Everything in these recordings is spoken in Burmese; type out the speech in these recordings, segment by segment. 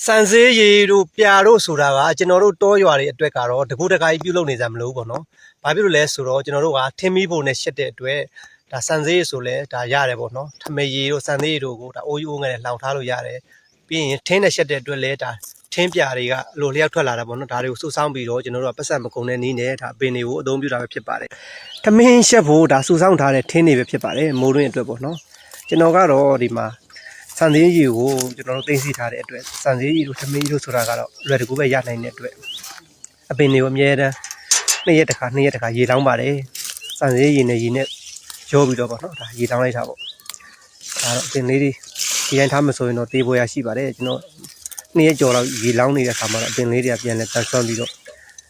စံစေးရီတို့ပြာတို့ဆိုတာကကျွန်တော်တို့တောရွာတွေအတွက်ကတော့တကူတကိုင်းပြုလုပ်နေကြမလို့ပေါ့နော်။ဘာဖြစ်လို့လဲဆိုတော့ကျွန်တော်တို့ကထင်းမီးပုံနဲ့ရှက်တဲ့အတွက်ဒါစံစေးရီဆိုလဲဒါရတယ်ပေါ့နော်။ထမရီတို့စံစေးရီတို့ကိုဒါအိုးယူငယ်နဲ့လောင်ထားလို့ရတယ်။ပြီးရင်ထင်းနဲ့ရှက်တဲ့အတွက်လဲဒါထင်းပြာတွေကလိုလျောက်ထွက်လာတာပေါ့နော်။ဒါတွေကိုစုဆောင်းပြီးတော့ကျွန်တော်တို့ကပတ်စံမကုန်တဲ့နည်းနဲ့ဒါအပင်တွေကိုအသုံးပြုတာပဲဖြစ်ပါတယ်။ထမင်းရှက်ဖို့ဒါစုဆောင်းထားတဲ့ထင်းတွေပဲဖြစ်ပါတယ်။မိုးတွင်းအတွက်ပေါ့နော်။ကျွန်တော်ကတော့ဒီမှာစံသေးရီကိုကျွန်တော်တို့သိသိထားတဲ့အတွက်စံသေးရီတို့ထမင်းတို့ဆိုတာကတော့လွယ်တကူပဲရနိုင်တဲ့အတွက်အပင်တွေကိုအမြဲတမ်း2ရက်တစ်ခါရေလောင်းပါတယ်စံသေးရီနဲ့ရေနဲ့ရောပြီးတော့ပေါ့နော်ဒါရေလောင်းလိုက်တာပေါ့ဒါတော့အပင်လေးတွေဒီတိုင်းထားမှဆိုရင်တော့တေးပွဲရရှိပါတယ်ကျွန်တော်2ရက်ကျော်လောက်ရေလောင်းနေတဲ့အခါမှာတော့အပင်လေးတွေကပြန်လဲတန်ဆွမ်းပြီးတော့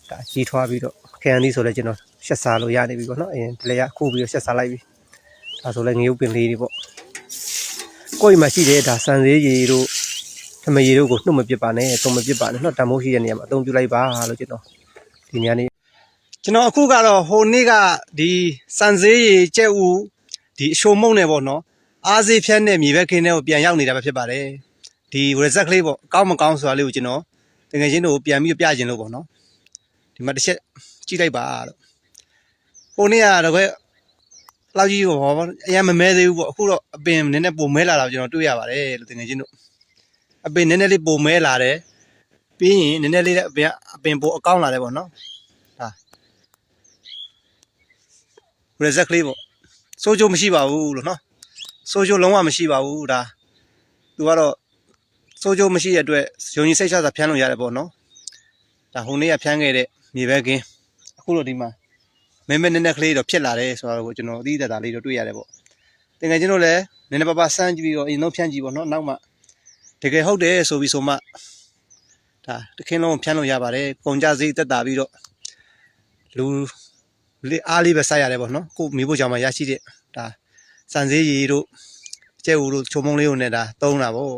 ဒါကြီးထွားပြီးတော့ခံရသည်ဆိုလဲကျွန်တော်ရှက်စားလို့ရနေပြီပေါ့နော်အရင်ဒီလေကခုပြီးတော့ရှက်စားလိုက်ပြီဒါဆိုလဲငရုတ်ပင်လေးတွေပေါ့ကိုယ်မှာရှိတဲ့ဒါစံသေးရီတို့ထမရီတို့ကိုနှုတ်မပစ်ပါနဲ့သုံးမပစ်ပါနဲ့เนาะတန်မိုးရှိတဲ့နေရာမှာအသုံးပြုလိုက်ပါလို့ကျွန်တော်ဒီနေရာနေကျွန်တော်အခုကတော့ဟိုနေ့ကဒီစံသေးရီကြက်ဦးဒီအရှိုမုံနဲ့ပေါ့เนาะအားစေးဖြတ်နဲ့မြေဘက်ခင်းထဲကိုပြန်ရောက်နေတာပဲဖြစ်ပါတယ်ဒီ reset ကလေးပေါ့အကောင်းမကောင်းဆိုတာလေးကိုကျွန်တော်တကယ်ချင်းတို့ပြန်ပြီးပြခြင်းလို့ပေါ့เนาะဒီမှာတစ်ချက်ကြည့်လိုက်ပါလို့ဟိုနေ့ကတော့လောက်ကြီးဟောအရင်မမဲသေးဘူးပေါ့အခုတော့အပင်နည်းနည်းပုံမဲလာတာကျွန်တော်တွေ့ရပါတယ်လို့တကယ်ချင်းတို့အပင်နည်းနည်းလေးပုံမဲလာတယ်ပြီးရင်နည်းနည်းလေးအပင်ပိုအကောင်းလာတယ်ပေါ့နော်ဟာ reset ကလေးပေါ့စိုးကျိုးမရှိပါဘူးလို့နော်စိုးကျိုးလုံးဝမရှိပါဘူးဒါသူကတော့စိုးကျိုးမရှိတဲ့အတွက်ယုံကြည်စိတ်ချစွာဖျန်းလို့ရတယ်ပေါ့နော်ဒါဟိုနေ့ကဖျန်းခဲ့တဲ့မြေဘက်ခင်းအခုတော့ဒီမှာမဲနည်းနည်းကလေးတော့ဖြစ်လာတယ်ဆိုတော့ကျွန်တော်အသီးသက်သာလေးတော့တွေ့ရတယ်ပေါ့တကယ်ချင်းတို့လည်းနည်းနည်းပါးပါးစမ်းကြည့်ပြီးတော့အရင်ဆုံးဖျန်းကြည့်ပေါ့နော်နောက်မှတကယ်ဟုတ်တယ်ဆိုပြီးဆိုမှဒါတခင်းလုံးဖျန်းလို့ရပါတယ်ကုန်ကြစည်းတက်တာပြီးတော့လူလေးအားလေးပဲစိုက်ရတယ်ပေါ့နော်ကိုမိဖို့ကြောင့်မှရရှိတဲ့ဒါစံစည်းရီတို့ကျဲဦးတို့ချုံမုံလေးတို့နဲ့ဒါသုံးတာပေါ့